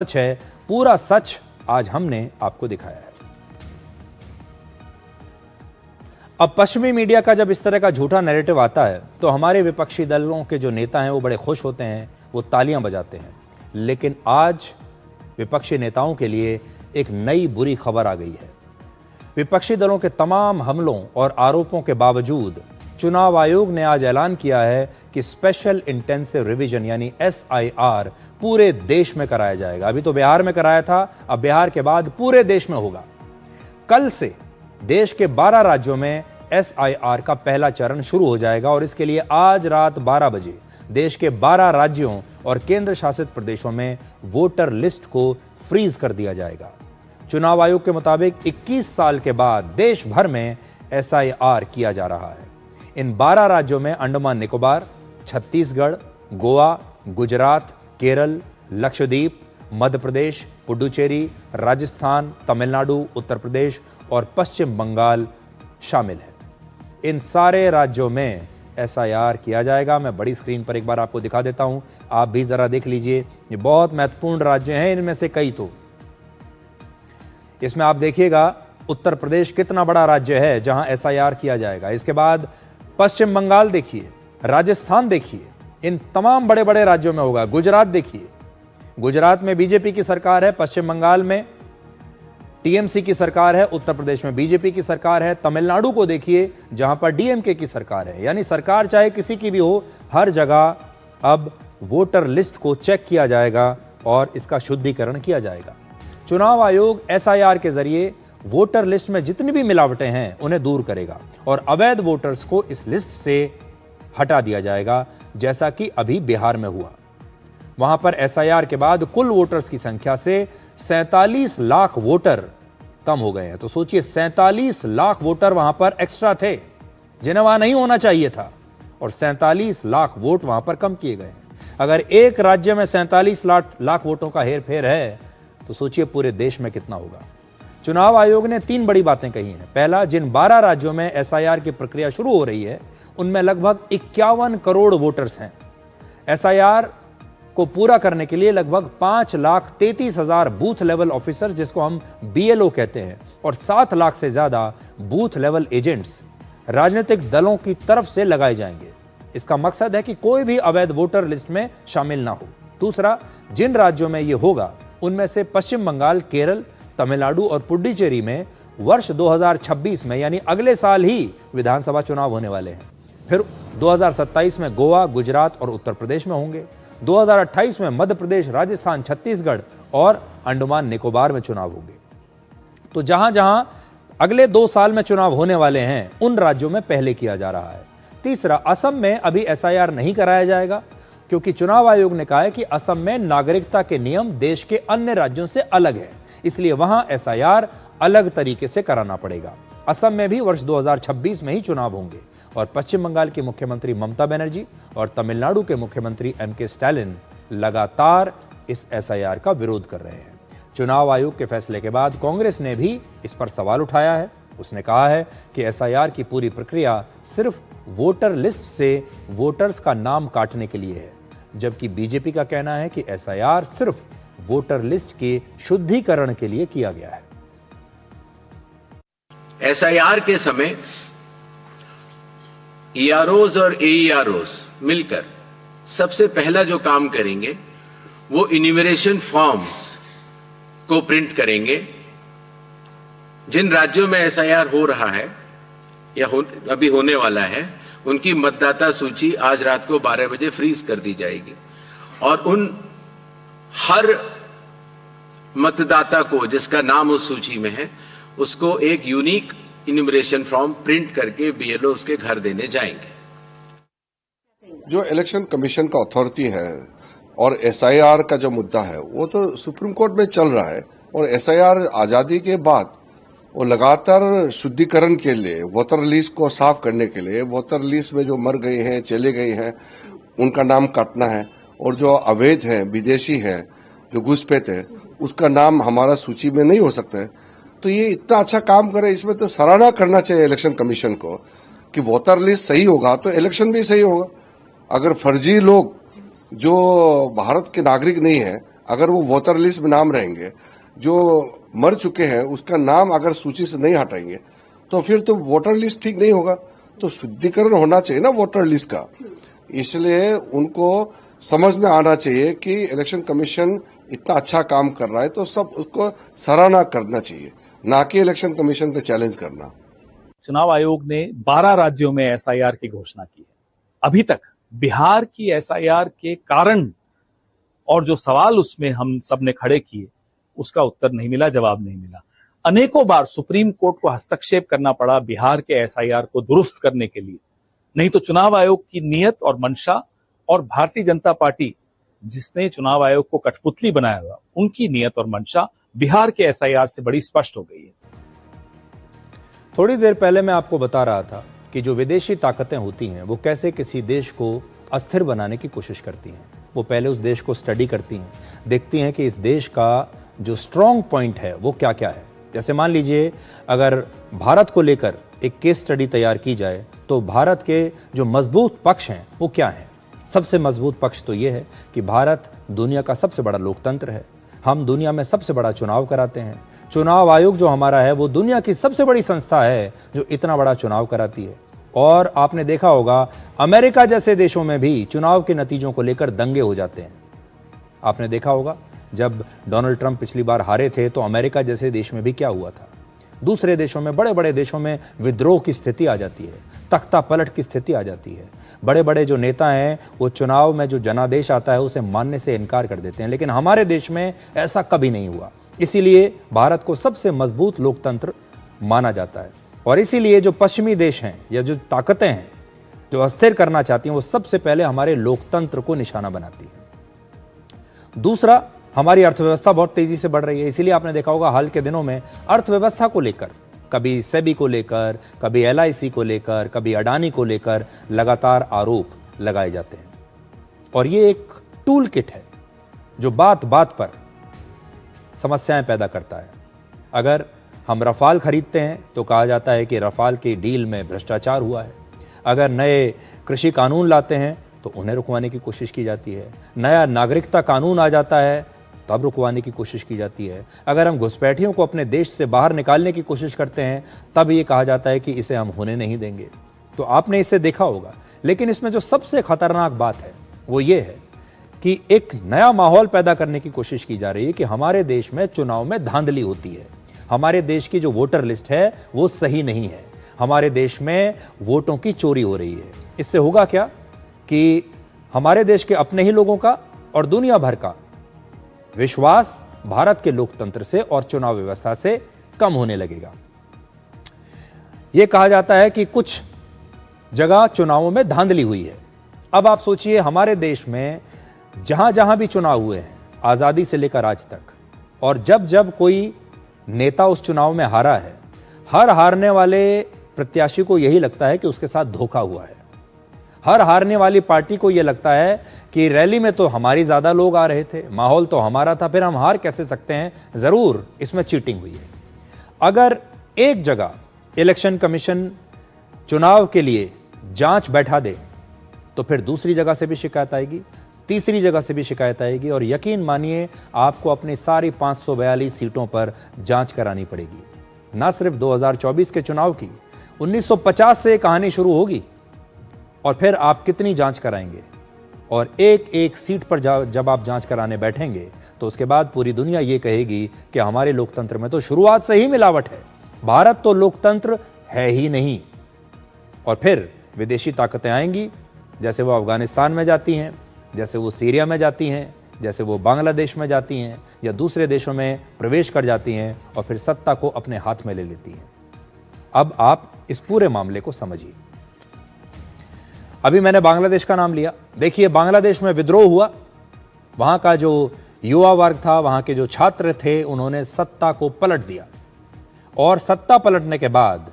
सच है, पूरा सच आज हमने आपको दिखाया है। अब पश्चिमी मीडिया का जब इस तरह का झूठा नैरेटिव आता है तो हमारे विपक्षी दलों के जो नेता हैं वो बड़े खुश होते हैं, वो तालियां बजाते हैं। लेकिन आज विपक्षी नेताओं के लिए एक नई बुरी खबर आ गई है। विपक्षी दलों के तमाम हमलों और आरोपों के बावजूद चुनाव आयोग ने आज ऐलान किया है कि स्पेशल इंटेंसिव रिवीजन यानी SIR पूरे देश में कराया जाएगा। अभी तो बिहार में कराया था, अब बिहार के बाद पूरे देश में होगा। कल से देश के 12 राज्यों में SIR का पहला चरण शुरू हो जाएगा और इसके लिए आज रात 12 बजे देश के 12 राज्यों और केंद्र शासित प्रदेशों में वोटर लिस्ट को फ्रीज कर दिया जाएगा। चुनाव आयोग के मुताबिक 21 साल के बाद देश भर में SIR किया जा रहा है। इन 12 राज्यों में अंडमान निकोबार, छत्तीसगढ़, गोवा, गुजरात, केरल, लक्षद्वीप, मध्य प्रदेश, पुडुचेरी, राजस्थान, तमिलनाडु, उत्तर प्रदेश और पश्चिम बंगाल शामिल है। इन सारे राज्यों में SIR किया जाएगा। मैं बड़ी स्क्रीन पर एक बार आपको दिखा देता हूं, आप भी जरा देख लीजिए। ये बहुत महत्वपूर्ण राज्य हैं, इनमें से कई तो इसमें आप देखिएगा उत्तर प्रदेश कितना बड़ा राज्य है जहां SIR किया जाएगा। इसके बाद पश्चिम बंगाल देखिए, राजस्थान देखिए, इन तमाम बड़े बड़े राज्यों में होगा। गुजरात देखिए, गुजरात में बीजेपी की सरकार है, पश्चिम बंगाल में TMC की सरकार है, उत्तर प्रदेश में बीजेपी की सरकार है। तमिलनाडु को देखिए जहां पर DMK की सरकार है। यानी सरकार चाहे किसी की भी हो, हर जगह अब वोटर लिस्ट को चेक किया जाएगा और इसका शुद्धिकरण किया जाएगा। चुनाव आयोग SIR के जरिए वोटर लिस्ट में जितनी भी मिलावटें हैं उन्हें दूर करेगा और अवैध वोटर्स को इस लिस्ट से हटा दिया जाएगा, जैसा कि अभी बिहार में हुआ। वहां पर SIR के बाद कुल वोटर्स की संख्या से 47 लाख वोटर कम हो गए हैं। तो सोचिए, 47 लाख वोटर वहां पर एक्स्ट्रा थे जिन्हें वहां नहीं होना चाहिए था, और 47 लाख वोट वहां पर कम किए गए हैं। अगर एक राज्य में 47 लाख वोटों का हेर फेर है तो सोचिए पूरे देश में कितना होगा। चुनाव आयोग ने 3 बड़ी बातें कही हैं। पहला, जिन 12 राज्यों में SIR की प्रक्रिया शुरू हो रही है उनमें लगभग 51 करोड़ वोटर्स हैं। SIR को पूरा करने के लिए लगभग 5,33,000 बूथ लेवल ऑफिसर, जिसको हम BLO कहते हैं, और 7 लाख से ज्यादा बूथ लेवल एजेंट्स राजनीतिक दलों की तरफ से लगाए जाएंगे। इसका मकसद है कि कोई भी अवैध वोटर लिस्ट में शामिल ना हो। दूसरा, जिन राज्यों में यह होगा उनमें से पश्चिम बंगाल, केरल, तमिलनाडु और पुडुचेरी में वर्ष 2026 में यानी अगले साल ही विधानसभा चुनाव होने वाले हैं। फिर 2027 में गोवा, गुजरात और उत्तर प्रदेश में होंगे। 2028 में मध्य प्रदेश, राजस्थान, छत्तीसगढ़ और अंडमान निकोबार में चुनाव होंगे। तो जहां जहां अगले 2 साल में चुनाव होने वाले हैं उन राज्यों में पहले किया जा रहा है। तीसरा, असम में अभी SIR नहीं कराया जाएगा क्योंकि चुनाव आयोग ने कहा है कि असम में नागरिकता के नियम देश के अन्य राज्यों से अलग है, इसलिए वहां SIR अलग तरीके से कराना पड़ेगा। असम में भी वर्ष 2026 में ही चुनाव होंगे और पश्चिम बंगाल की मुख्यमंत्री ममता बनर्जी और तमिलनाडु के मुख्यमंत्री MK स्टालिन लगातार इस SIR का विरोध कर रहे हैं। चुनाव आयोग के फैसले के बाद कांग्रेस ने भी इस पर सवाल उठाया है। उसने कहा है कि SIR की पूरी प्रक्रिया सिर्फ वोटर लिस्ट से वोटर्स का नाम काटने के लिए है, जबकि बीजेपी का कहना है कि SIR सिर्फ वोटर लिस्ट के शुद्धिकरण के लिए किया गया है। SIR के समय EROs और AEROs मिलकर सबसे पहला जो काम करेंगे वो इन्यूमरेशन फॉर्म्स को प्रिंट करेंगे। जिन राज्यों में SIR हो रहा है या अभी होने वाला है, उनकी मतदाता सूची आज रात को 12 बजे फ्रीज कर दी जाएगी और उन हर मतदाता को जिसका नाम उस सूची में है उसको एक यूनिक इन्यूमरेशन फॉर्म प्रिंट करके BLO उसके घर देने जाएंगे। जो इलेक्शन कमीशन का अथॉरिटी है और SIR का जो मुद्दा है वो तो सुप्रीम कोर्ट में चल रहा है, और SIR आजादी के बाद वो लगातार शुद्धिकरण के लिए, वोटर लिस्ट को साफ करने के लिए, वोटर लिस्ट में जो मर गए हैं, चले गए हैं, उनका नाम काटना है, और जो अवैध हैं, विदेशी हैं, जो घुसपैठ है, उसका नाम हमारा सूची में नहीं हो सकता है। तो ये इतना अच्छा काम करे, इसमें तो सराहना करना चाहिए इलेक्शन कमीशन को कि वोटर लिस्ट सही होगा तो इलेक्शन भी सही होगा। अगर फर्जी लोग जो भारत के नागरिक नहीं है अगर वो वोटर लिस्ट में नाम रहेंगे, जो मर चुके हैं उसका नाम अगर सूची से नहीं हटाएंगे तो फिर तो वोटर लिस्ट ठीक नहीं होगा। तो शुद्धिकरण होना चाहिए ना वोटर लिस्ट का। इसलिए उनको समझ में आना चाहिए कि इलेक्शन कमीशन इतना अच्छा काम कर रहा है तो सब उसको सराहना करना चाहिए, ना कि इलेक्शन कमीशन को चैलेंज करना। चुनाव आयोग ने 12 राज्यों में एसआईआर की घोषणा की है। अभी तक बिहार की एसआईआर के कारण और जो सवाल उसमें हम सब ने खड़े किए उसका उत्तर नहीं मिला, जवाब नहीं मिला। अनेकों बार सुप्रीम कोर्ट को हस्तक्षेप करना पड़ा बिहार के एसआईआर को दुरुस्त करने के लिए। नहीं तो चुनाव आयोग की नीयत और मंशा और भारतीय जनता पार्टी जिसने चुनाव आयोग को कठपुतली बनाया हुआ, उनकी नीयत और मंशा बिहार के एसआईआर से बड़ी स्पष्ट हो गई है। थोड़ी देर पहले मैं आपको बता रहा था कि जो विदेशी ताकतें होती हैं वो कैसे किसी देश को अस्थिर बनाने की कोशिश करती हैं। वो पहले उस देश को स्टडी करती हैं, देखती हैं कि इस देश का जो स्ट्रॉन्ग पॉइंट है वो क्या क्या है। जैसे मान लीजिए अगर भारत को लेकर एक केस स्टडी तैयार की जाए तो भारत के जो मजबूत पक्ष हैं वो क्या हैं। सबसे मजबूत पक्ष तो ये है कि भारत दुनिया का सबसे बड़ा लोकतंत्र है, हम दुनिया में सबसे बड़ा चुनाव कराते हैं। चुनाव आयोग जो हमारा है वो दुनिया की सबसे बड़ी संस्था है जो इतना बड़ा चुनाव कराती है। और आपने देखा होगा अमेरिका जैसे देशों में भी चुनाव के नतीजों को लेकर दंगे हो जाते हैं। आपने देखा होगा जब डोनाल्ड ट्रंप पिछली बार हारे थे तो अमेरिका जैसे देश में भी क्या हुआ था। दूसरे देशों में, बड़े बड़े देशों में विद्रोह की स्थिति आ जाती है, तख्ता पलट की स्थिति आ जाती है। बड़े बड़े जो नेता हैं वो चुनाव में जो जनादेश आता है उसे मानने से इनकार कर देते हैं, लेकिन हमारे देश में ऐसा कभी नहीं हुआ। इसीलिए भारत को सबसे मजबूत लोकतंत्र माना जाता है। और इसीलिए जो पश्चिमी देश हैं या जो ताकतें हैं जो अस्थिर करना चाहती हैं वो सबसे पहले हमारे लोकतंत्र को निशाना बनाती है। दूसरा, हमारी अर्थव्यवस्था बहुत तेजी से बढ़ रही है। इसीलिए आपने देखा होगा हाल के दिनों में अर्थव्यवस्था को लेकर, कभी सेबी को लेकर, कभी एलआईसी को लेकर, कभी अडानी को लेकर लगातार आरोप लगाए जाते हैं। और ये एक टूल किट है जो बात बात पर समस्याएं पैदा करता है। अगर हम रफाल खरीदते हैं तो कहा जाता है कि रफाल की डील में भ्रष्टाचार हुआ है। अगर नए कृषि कानून लाते हैं तो उन्हें रुकवाने की कोशिश की जाती है। नया नागरिकता कानून आ जाता है तब रुकवाने की कोशिश की जाती है। अगर हम घुसपैठियों को अपने देश से बाहर निकालने की कोशिश करते हैं तब ये कहा जाता है कि इसे हम होने नहीं देंगे। तो आपने इसे देखा होगा। लेकिन इसमें जो सबसे खतरनाक बात है वो ये है कि एक नया माहौल पैदा करने की कोशिश की जा रही है कि हमारे देश में चुनाव में धांधली होती है। हमारे देश की जो वोटर लिस्ट है वो सही नहीं है। हमारे देश में वोटों की चोरी हो रही है। इससे होगा क्या कि हमारे देश के अपने ही लोगों का और दुनिया भर का विश्वास भारत के लोकतंत्र से और चुनाव व्यवस्था से कम होने लगेगा। यह कहा जाता है कि कुछ जगह चुनावों में धांधली हुई है। अब आप सोचिए हमारे देश में जहां जहां भी चुनाव हुए हैं आजादी से लेकर आज तक, और जब जब कोई नेता उस चुनाव में हारा है, हर हारने वाले प्रत्याशी को यही लगता है कि उसके साथ धोखा हुआ है। हर हारने वाली पार्टी को यह लगता है कि रैली में तो हमारी ज्यादा लोग आ रहे थे, माहौल तो हमारा था, फिर हम हार कैसे सकते हैं, जरूर इसमें चीटिंग हुई है। अगर एक जगह इलेक्शन कमीशन चुनाव के लिए जांच बैठा दे तो फिर दूसरी जगह से भी शिकायत आएगी, तीसरी जगह से भी शिकायत आएगी, और यकीन मानिए आपको अपनी सारी 542 सीटों पर जांच करानी पड़ेगी। ना सिर्फ 2024 के चुनाव की, 1950 से कहानी शुरू होगी। और फिर आप कितनी जांच कराएंगे, और एक एक सीट पर जब आप जांच कराने बैठेंगे तो उसके बाद पूरी दुनिया ये कहेगी कि हमारे लोकतंत्र में तो शुरुआत से ही मिलावट है, भारत तो लोकतंत्र है ही नहीं। और फिर विदेशी ताकतें आएंगी, जैसे वो अफगानिस्तान में जाती हैं, जैसे वो सीरिया में जाती हैं, जैसे वो बांग्लादेश में जाती हैं या दूसरे देशों में प्रवेश कर जाती हैं और फिर सत्ता को अपने हाथ में ले लेती हैं। अब आप इस पूरे मामले को समझिए। अभी मैंने बांग्लादेश का नाम लिया। देखिए बांग्लादेश में विद्रोह हुआ, वहां का जो युवा वर्ग था, वहां के जो छात्र थे, उन्होंने सत्ता को पलट दिया। और सत्ता पलटने के बाद